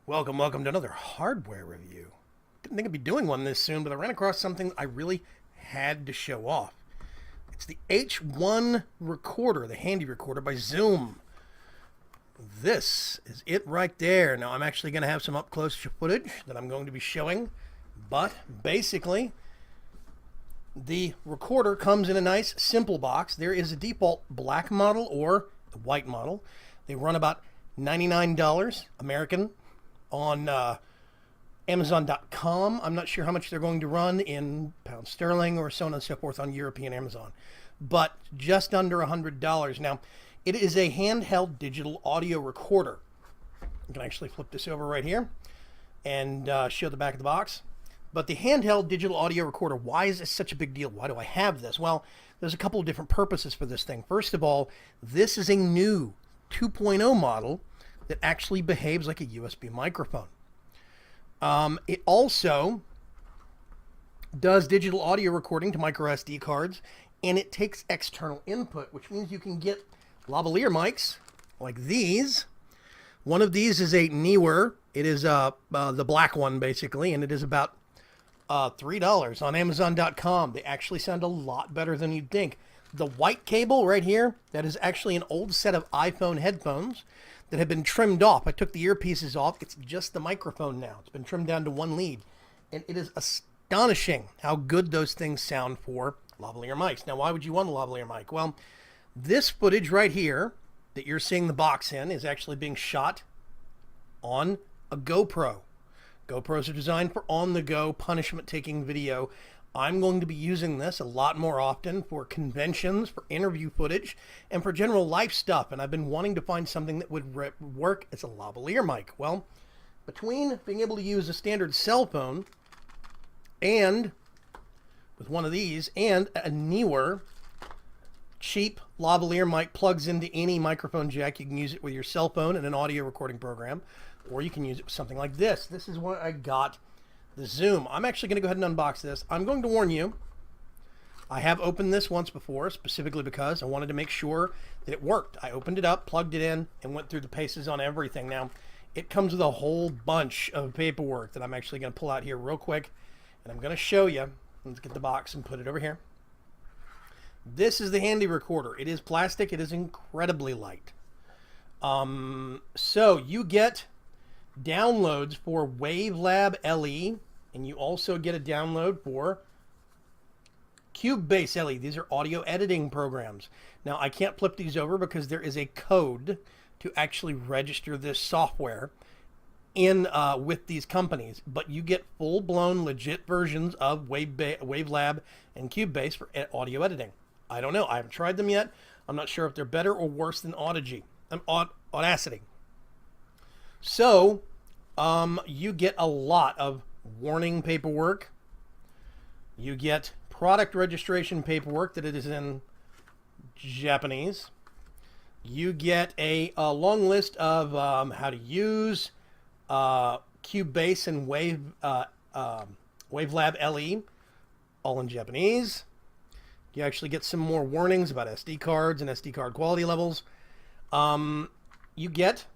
Welcome to another hardware review. Didn't think I'd be doing one this soon, but I ran across something I really had to show off. It's the H1 recorder, the handy recorder by Zoom. This is it right there. Now I'm actually going to have some up close footage that I'm going to be showing, but basically the recorder comes in a nice simple box. There is a default black model or the white model. They run about $99 American on Amazon.com. I'm not sure how much they're going to run in pound sterling or so on and so forth on European Amazon, but just under $100. Now, it is a handheld digital audio recorder. You can actually flip this over right here and show the back of the box. But the handheld digital audio recorder, why is this such a big deal? Why do I have this? Well, there's a couple of different purposes for this thing. First of all, this is a new 2.0 model that actually behaves like a USB microphone. It also does digital audio recording to micro SD cards, and it takes external input, which means you can get lavalier mics like these. One of these is a newer. It is the black one, basically, and it is about $3 on Amazon.com. They actually sound a lot better than you'd think. The white cable right here, that is actually an old set of iPhone headphones that have been trimmed off. I took the earpieces off. It's just the microphone now. It's been trimmed down to one lead. And it is astonishing how good those things sound for lavalier mics. Now, why would you want a lavalier mic? Well, this footage right here that you're seeing the box in is actually being shot on a GoPro. GoPros are designed for on-the-go punishment-taking video. I'm going to be using this a lot more often for conventions, for interview footage, and for general life stuff. And I've been wanting to find something that would work as a lavalier mic. Well, between being able to use a standard cell phone and with one of these and a newer cheap lavalier mic plugs into any microphone jack, you can use it with your cell phone and an audio recording program, or you can use it with something like this. This is what I got. The Zoom. I'm actually going to go ahead and unbox this. I'm going to warn you, I have opened this once before, specifically because I wanted to make sure that it worked. I opened it up, plugged it in, and went through the paces on everything. Now, it comes with a whole bunch of paperwork that I'm actually going to pull out here real quick, and I'm going to show you. Let's get the box and put it over here. This is the handy recorder. It is plastic. It is incredibly light. So you get downloads for Wavelab LE, and you also get a download for Cubase LE. These are audio editing programs. Now, I can't flip these over because there is a code to actually register this software in with these companies, but you get full-blown legit versions of Wavelab and Cubase for audio editing. I don't know. I haven't tried them yet. I'm not sure if they're better or worse than Audacity. So, you get a lot of warning paperwork. You get product registration paperwork that it is in Japanese. You get a long list of how to use Cubase and Wavelab LE, all in Japanese. You actually get some more warnings about SD cards and SD card quality levels. You get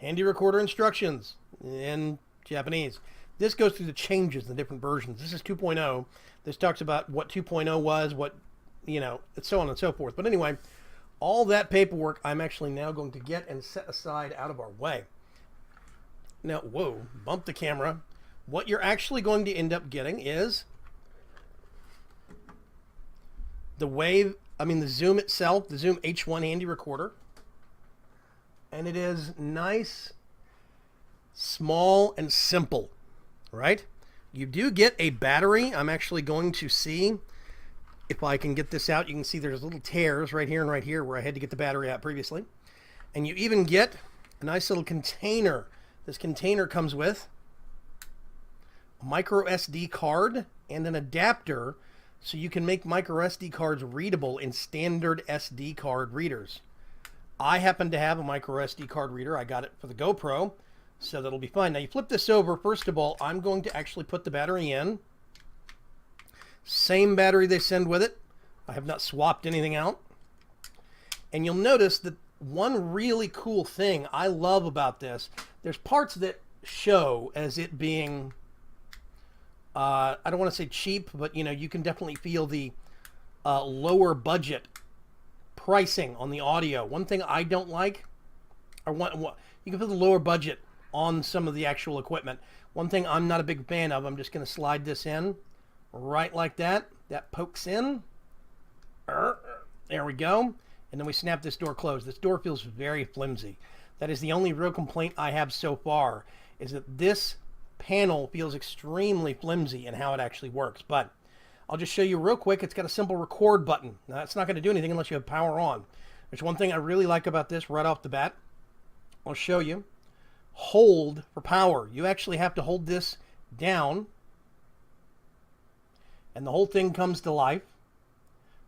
handy recorder instructions in Japanese. This goes through the changes, the different versions. This is 2.0. This talks about what 2.0 was, what, so on and so forth. But anyway, all that paperwork I'm actually now going to get and set aside out of our way. Now, whoa, bump the camera. What you're actually going to end up getting is the Zoom itself, the Zoom H1 handy recorder. And it is nice, small, and simple, right? You do get a battery. I'm actually going to see if I can get this out. You can see there's little tears right here and right here where I had to get the battery out previously. And you even get a nice little container. This container comes with a micro SD card and an adapter so you can make micro SD cards readable in standard SD card readers. I happen to have a micro SD card reader. I got it for the GoPro, so that'll be fine. Now, you flip this over. First of all, I'm going to actually put the battery in. Same battery they send with it. I have not swapped anything out. And you'll notice that one really cool thing I love about this, there's parts that show as it being, I don't want to say cheap, but you know, you can definitely feel the lower budget pricing on the audio. One thing I don't like, or you can feel the lower budget on some of the actual equipment. One thing I'm not a big fan of, I'm just going to slide this in right like that. That pokes in. There we go. And then we snap this door closed. This door feels very flimsy. That is the only real complaint I have so far, is that this panel feels extremely flimsy in how it actually works. But I'll just show you real quick. It's got a simple record button. Now, that's not going to do anything unless you have power on. There's one thing I really like about this right off the bat. I'll show you. Hold for power. You actually have to hold this down, and the whole thing comes to life.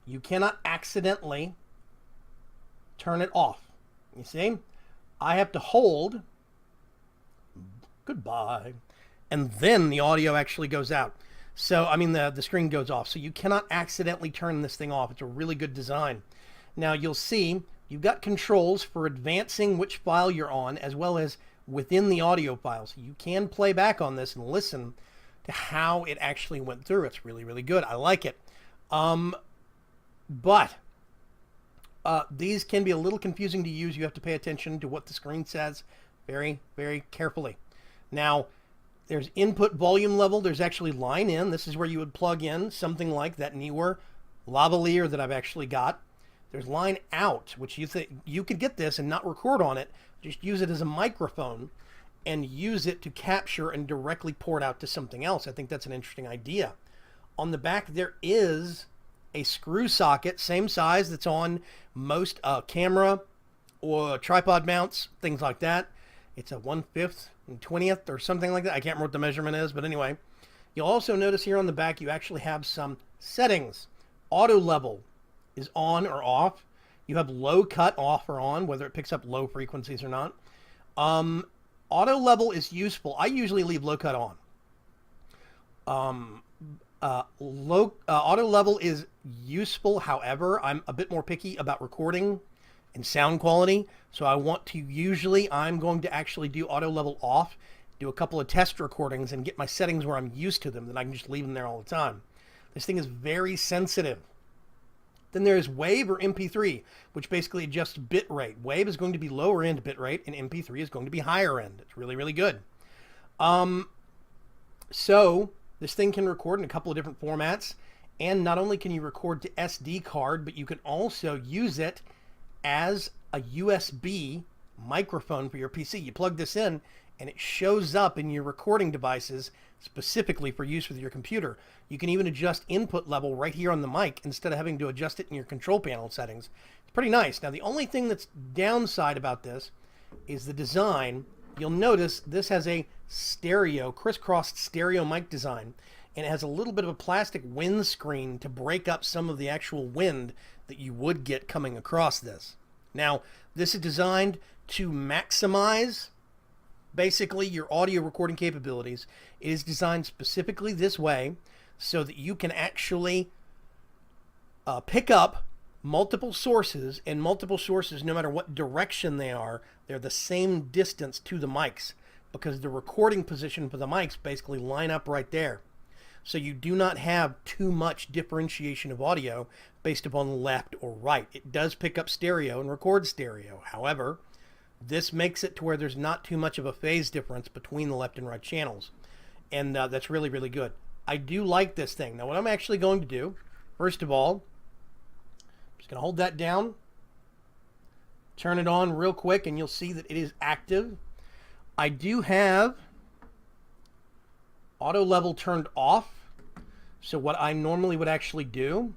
You cannot accidentally turn it off. You see? I have to hold. Goodbye. And then the audio actually goes out. So, I mean, the screen goes off. So you cannot accidentally turn this thing off. It's a really good design. Now, you'll see you've got controls for advancing which file you're on, as well as within the audio file. So you can play back on this and listen to how it actually went through. It's really, really good. I like it. But these can be a little confusing to use. You have to pay attention to what the screen says very, very carefully. Now, there's input volume level. There's actually line in. This is where you would plug in something like that newer lavalier that I've actually got. There's line out, which you could get this and not record on it. Just use it as a microphone and use it to capture and directly pour it out to something else. I think that's an interesting idea. On the back, there is a screw socket, same size that's on most camera or tripod mounts, things like that. It's a 1/5 and 20th or something like that. I can't remember what the measurement is, but anyway. You'll also notice here on the back, you actually have some settings. Auto level is on or off. You have low cut off or on, whether it picks up low frequencies or not. Auto level is useful. I usually leave low cut on. Auto level is useful. However, I'm a bit more picky about recording and sound quality. So I'm going to actually do auto level off, do a couple of test recordings and get my settings where I'm used to them. Then I can just leave them there all the time. This thing is very sensitive. Then there's WAVE or MP3, which basically adjusts bit rate. WAVE is going to be lower end bit rate, and MP3 is going to be higher end. It's really, really good. So this thing can record in a couple of different formats, and not only can you record to SD card, but you can also use it as a USB microphone for your PC. You plug this in, and it shows up in your recording devices specifically for use with your computer. You can even adjust input level right here on the mic instead of having to adjust it in your control panel settings. It's pretty nice. Now, the only thing that's downside about this is the design. You'll notice this has a crisscrossed stereo mic design, and it has a little bit of a plastic windscreen to break up some of the actual wind that you would get coming across this. Now, this is designed to maximize basically your audio recording capabilities. It is designed specifically this way so that you can actually pick up multiple sources, and multiple sources, no matter what direction they are, they're the same distance to the mics, because the recording position for the mics basically line up right there. So you do not have too much differentiation of audio based upon left or right. It does pick up stereo and record stereo. However, this makes it to where there's not too much of a phase difference between the left and right channels. And that's really, really good. I do like this thing. Now, what I'm actually going to do, first of all, I'm just going to hold that down, turn it on real quick, and you'll see that it is active. I do have auto level turned off. So what I normally would actually do,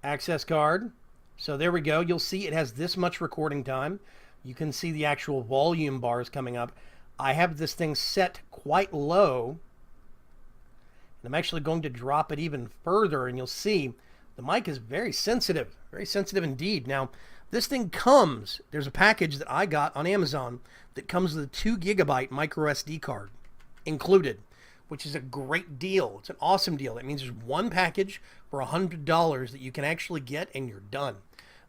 access card. So there we go. You'll see it has this much recording time. You can see the actual volume bars coming up. I have this thing set quite low, and I'm actually going to drop it even further, and you'll see the mic is very sensitive indeed. Now, this thing there's a package that I got on Amazon that comes with a 2 GB micro SD card included, which is a great deal. It's an awesome deal. That means there's one package for $100 that you can actually get, and you're done.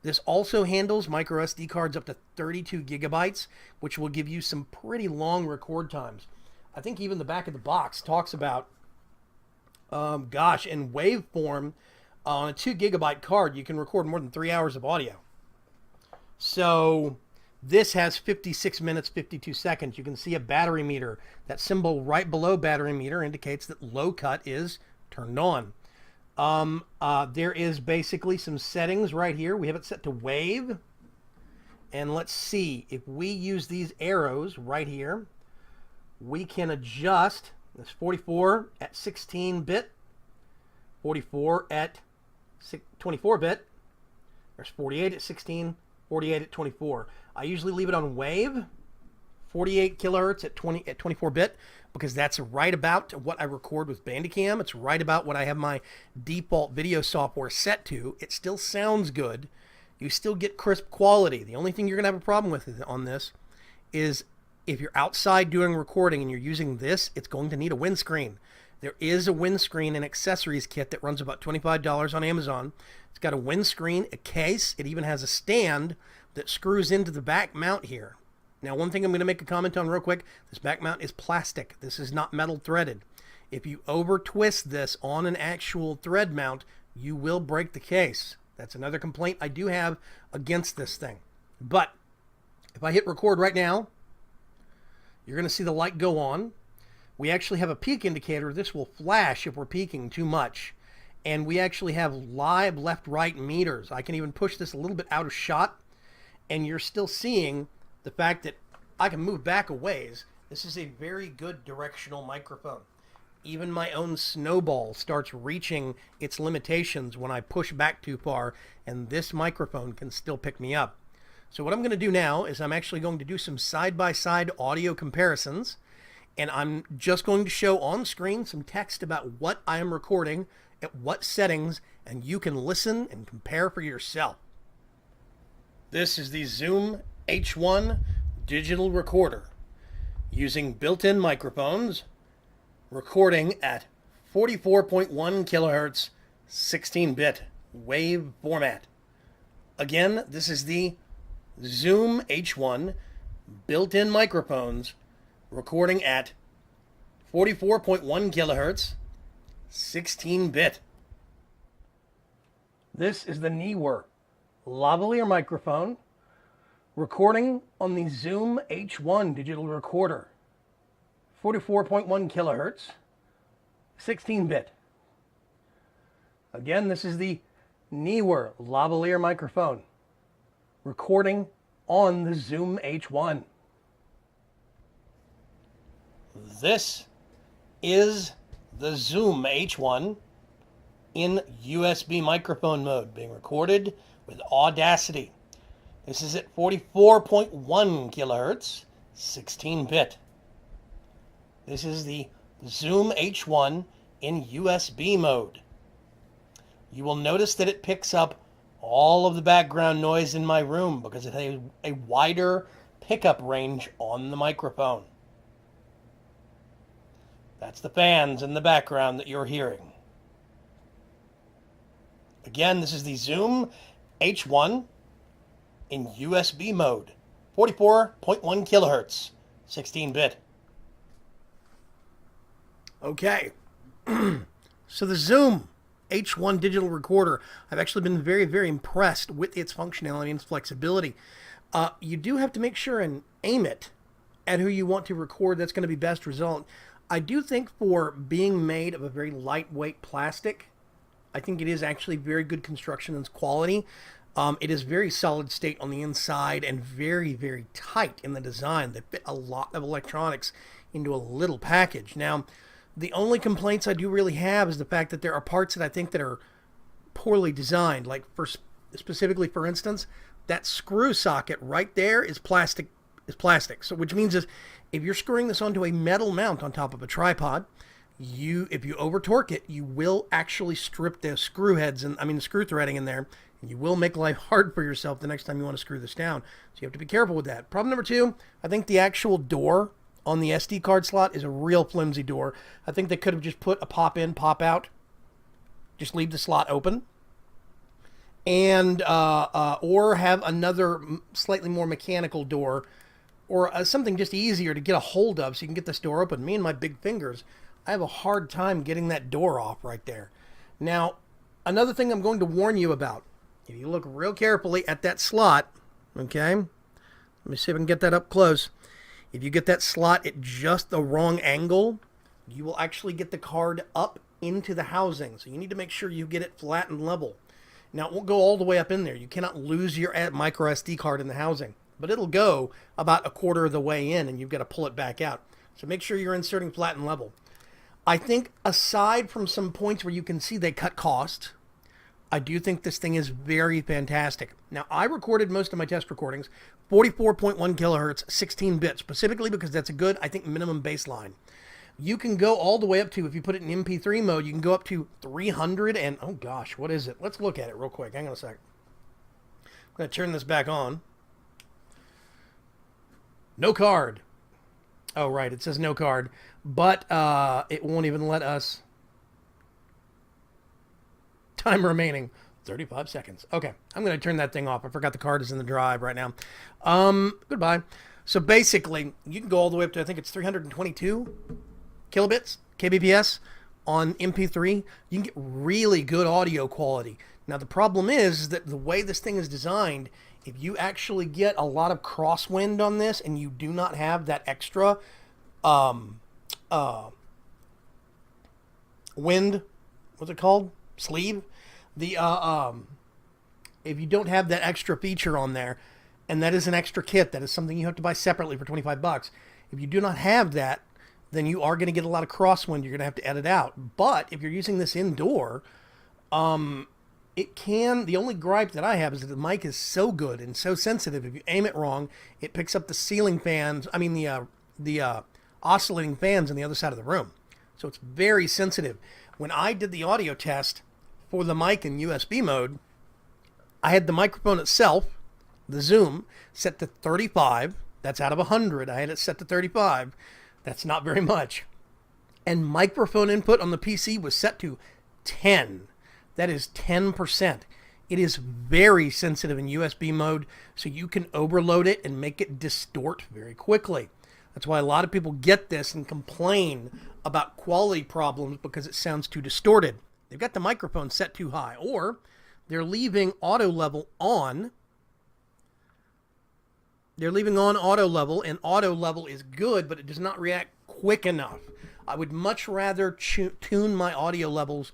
This also handles micro SD cards up to 32 gigabytes, which will give you some pretty long record times. I think even the back of the box talks about, in waveform, on a 2 gigabyte card, you can record more than 3 hours of audio. So this has 56 minutes, 52 seconds. You can see a battery meter. That symbol right below battery meter indicates that low cut is turned on. There is basically some settings right here. We have it set to wave. And let's see, if we use these arrows right here, we can adjust this 44 at 16-bit, 44 at 24-bit, there's 48 at 16, 48 at 24. I usually leave it on wave, 48 kilohertz at 24-bit, because that's right about what I record with Bandicam. It's right about what I have my default video software set to. It still sounds good. You still get crisp quality. The only thing you're going to have a problem with on this is if you're outside doing recording and you're using this, it's going to need a windscreen. There is a windscreen and accessories kit that runs about $25 on Amazon. It's got a windscreen, a case. It even has a stand that screws into the back mount here. Now, one thing I'm going to make a comment on real quick, this back mount is plastic. This is not metal threaded. If you over twist this on an actual thread mount, you will break the case. That's another complaint I do have against this thing. But if I hit record right now, you're going to see the light go on. We actually have a peak indicator. This will flash if we're peaking too much. And we actually have live left-right meters. I can even push this a little bit out of shot, and you're still seeing the fact that I can move back a ways. This is a very good directional microphone. Even my own snowball starts reaching its limitations when I push back too far, and this microphone can still pick me up. So what I'm going to do now is I'm actually going to do some side-by-side audio comparisons, and I'm just going to show on screen some text about what I am recording at what settings, and you can listen and compare for yourself. This is the Zoom H1 digital recorder using built-in microphones, recording at 44.1 kilohertz, 16-bit wave format. Again, this is the Zoom H1 built-in microphones recording at 44.1 kilohertz, 16-bit. This is the Neewer lavalier microphone recording on the Zoom H1 digital recorder, 44.1 kilohertz, 16-bit. Again, this is the Neewer lavalier microphone recording on the Zoom H1. This is the Zoom H1 in USB microphone mode, being recorded with Audacity. This is at 44.1 kilohertz, 16-bit. This is the Zoom H1 in USB mode. You will notice that it picks up all of the background noise in my room because it has a wider pickup range on the microphone. That's the fans in the background that you're hearing. Again, this is the Zoom H1 in USB mode, 44.1 kilohertz, 16-bit. Okay, so the Zoom H1 digital recorder, I've actually been very, very impressed with its functionality and its flexibility. You do have to make sure and aim it at who you want to record. That's going to be best result. I do think for being made of a very lightweight plastic, I think it is actually very good construction and quality. It is very solid state on the inside and very, very tight in the design. They fit a lot of electronics into a little package. Now, the only complaints I do really have is the fact that there are parts that I think that are poorly designed. Like specifically, for instance, that screw socket right there is plastic. So which means is if you're screwing this onto a metal mount on top of a tripod, if you over torque it, you will actually strip the screw heads and the screw threading in there. And you will make life hard for yourself the next time you want to screw this down. So you have to be careful with that. Problem number two, I think the actual door on the SD card slot is a real flimsy door. I think they could have just put a pop in, pop out. Just leave the slot open. and or have another slightly more mechanical door, or something just easier to get a hold of so you can get this door open. Me and my big fingers, I have a hard time getting that door off right there. Now, another thing I'm going to warn you about, if you look real carefully at that slot, okay, let me see if I can get that up close. If you get that slot at just the wrong angle, you will actually get the card up into the housing. So you need to make sure you get it flat and level. Now, it won't go all the way up in there. You cannot lose your micro SD card in the housing, but it'll go about a quarter of the way in, and you've got to pull it back out. So make sure you're inserting flat and level. I think aside from some points where you can see they cut cost, I do think this thing is very fantastic. Now, I recorded most of my test recordings 44.1 kilohertz, 16 bits, specifically because that's a good, I think, minimum baseline. You can go all the way up to, if you put it in MP3 mode, you can go up to 300 and, oh gosh, what is it? Let's look at it real quick. Hang on a sec. I'm going to turn this back on. No card. Oh, right, it says no card, but it won't even let us. Time remaining, 35 seconds. Okay, I'm going to turn that thing off. I forgot the card is in the drive right now. Goodbye. So basically, you can go all the way up to, I think it's 322 kilobits, kbps on MP3. You can get really good audio quality. Now, the problem is that the way this thing is designed, if you actually get a lot of crosswind on this and you do not have that extra wind, what's it called? Sleeve. If you don't have that extra feature on there, and that is an extra kit, that is something you have to buy separately for 25 bucks. If you do not have that, then you are going to get a lot of crosswind. You're going to have to edit out. But if you're using this indoor, it can, the only gripe that I have is that the mic is so good and so sensitive. If you aim it wrong, it picks up the ceiling fans, the oscillating fans on the other side of the room. So it's very sensitive. When I did the audio test for the mic in USB mode, I had the microphone itself, the zoom, set to 35. That's out of 100. I had it set to 35. That's not very much. And microphone input on the PC was set to 10. That is 10%. It is very sensitive in USB mode, so you can overload it and make it distort very quickly. That's why a lot of people get this and complain about quality problems because it sounds too distorted. They've got the microphone set too high, or they're leaving auto level on. They're leaving on auto level, and auto level is good, but it does not react quick enough. I would much rather tune my audio levels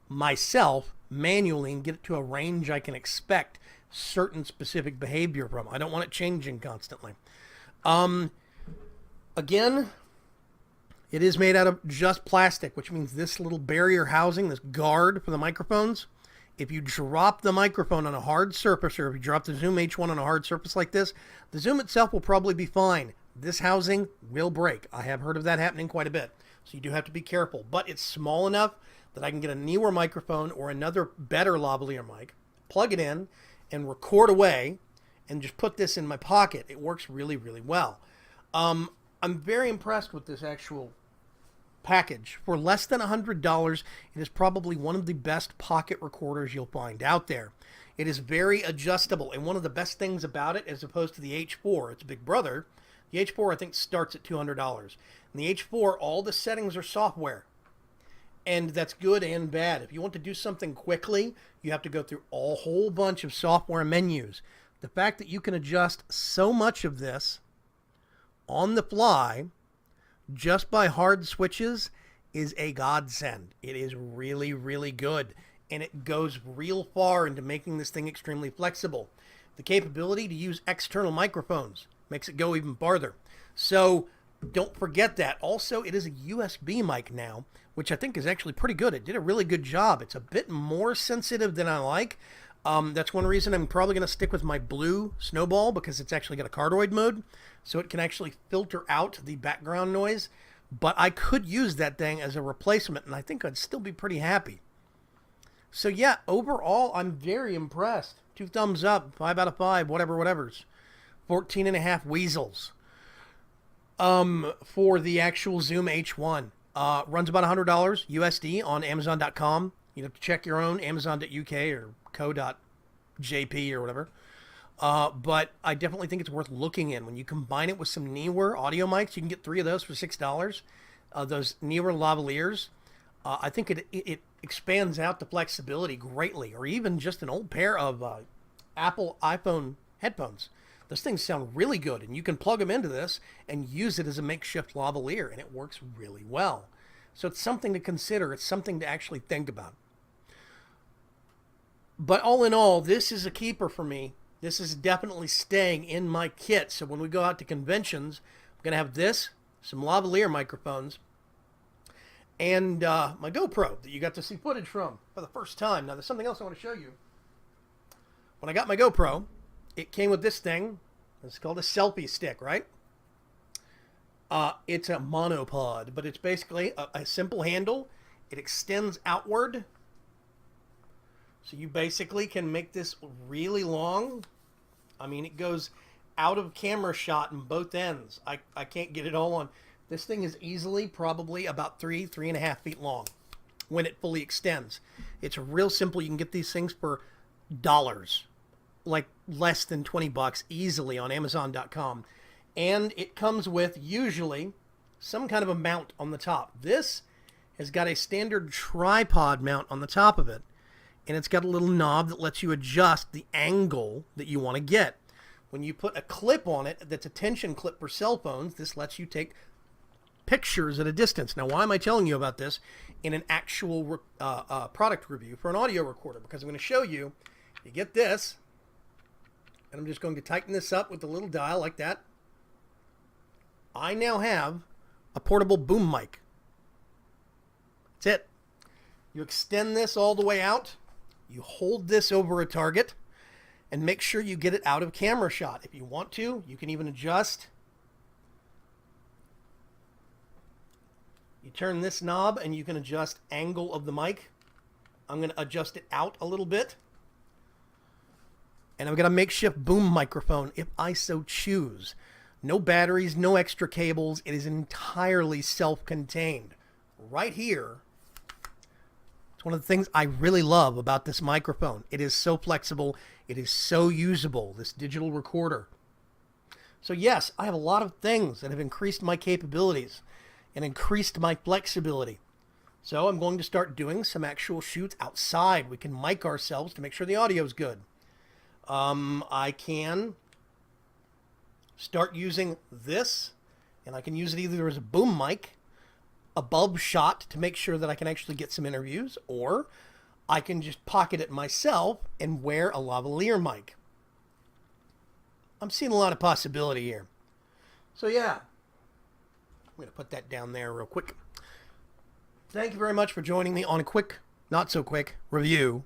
myself manually and get it to a range I can expect certain specific behavior from. I don't want it changing constantly. Again, it is made out of just plastic, which means this little barrier housing, this guard for the microphones, if you drop the microphone on a hard surface, or if you drop the Zoom H1 on a hard surface like this, the Zoom itself will probably be fine. This housing will break. I have heard of that happening quite a bit. So you do have to be careful. But it's small enough that I can get a newer microphone or another better lavalier mic, plug it in, and record away, and just put this in my pocket. It works really, really well. I'm very impressed with this actual package. For less than $100, it is probably one of the best pocket recorders you'll find out there. It is very adjustable, and one of the best things about it, as opposed to the H4, its big brother, the H4 I think starts at $200. In the H4, all the settings are software, and that's good and bad. If you want to do something quickly, you have to go through a whole bunch of software menus. The fact that you can adjust so much of this on the fly just by hard switches is a godsend. It is really, really good, and it goes real far into making this thing extremely flexible. The capability to use external microphones makes it go even farther. So don't forget that. Also, it is a USB mic now, which I think is actually pretty good. It did a really good job. It's a bit more sensitive than I like. That's one reason I'm probably going to stick with my blue Snowball, because it's actually got a cardioid mode, so it can actually filter out the background noise. But I could use that thing as a replacement, and I think I'd still be pretty happy. So yeah, overall, I'm very impressed. 2 thumbs up, 5 out of 5, whatever's. 14.5 weasels. For the actual Zoom H1. Runs about $100 USD on Amazon.com. You have to check your own Amazon.uk or co.uk JP or whatever. But I definitely think it's worth looking in. When you combine it with some Neewer audio mics, you can get 3 of those for $6. Those Neewer lavaliers, I think it expands out the flexibility greatly. Or even just an old pair of Apple iPhone headphones. Those things sound really good, and you can plug them into this and use it as a makeshift lavalier, and it works really well. So it's something to consider. It's something to actually think about. But all in all, this is a keeper for me. This is definitely staying in my kit. So when we go out to conventions, I'm going to have this, some lavalier microphones, and my GoPro that you got to see footage from for the first time. Now, there's something else I want to show you. When I got my GoPro, it came with this thing. It's called a selfie stick, right? It's a monopod, but it's basically a simple handle. It extends outward. So you basically can make this really long. I mean, it goes out of camera shot in both ends. I can't get it all on. This thing is easily probably about 3.5 feet long when it fully extends. It's real simple. You can get these things for dollars, like less than 20 bucks easily on Amazon.com. And it comes with usually some kind of a mount on the top. This has got a standard tripod mount on the top of it. And it's got a little knob that lets you adjust the angle that you want to get. When you put a clip on it that's a tension clip for cell phones, this lets you take pictures at a distance. Now, why am I telling you about this in an actual product review for an audio recorder? Because I'm going to show you, you get this, and I'm just going to tighten this up with the little dial like that. I now have a portable boom mic. That's it. You extend this all the way out. You hold this over a target and make sure you get it out of camera shot. If you want to, you can even adjust. You turn this knob and you can adjust angle of the mic. I'm going to adjust it out a little bit. And I've got a makeshift boom microphone if I so choose. No batteries, no extra cables. It is entirely self-contained. Right here, it's one of the things I really love about this microphone. It is so flexible. It is so usable, this digital recorder. So yes, I have a lot of things that have increased my capabilities and increased my flexibility. So I'm going to start doing some actual shoots outside. We can mic ourselves to make sure the audio is good. I can start using this, and I can use it either as a boom mic above shot to make sure that I can actually get some interviews, or I can just pocket it myself and wear a lavalier mic. I'm seeing a lot of possibility here. So yeah, I'm going to put that down there real quick. Thank you very much for joining me on a quick, not so quick, review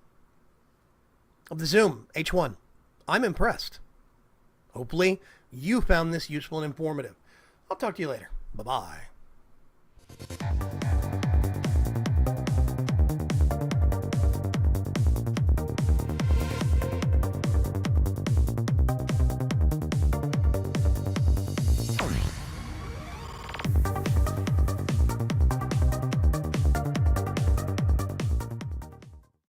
of the Zoom H1. I'm impressed. Hopefully you found this useful and informative. I'll talk to you later. Bye-bye.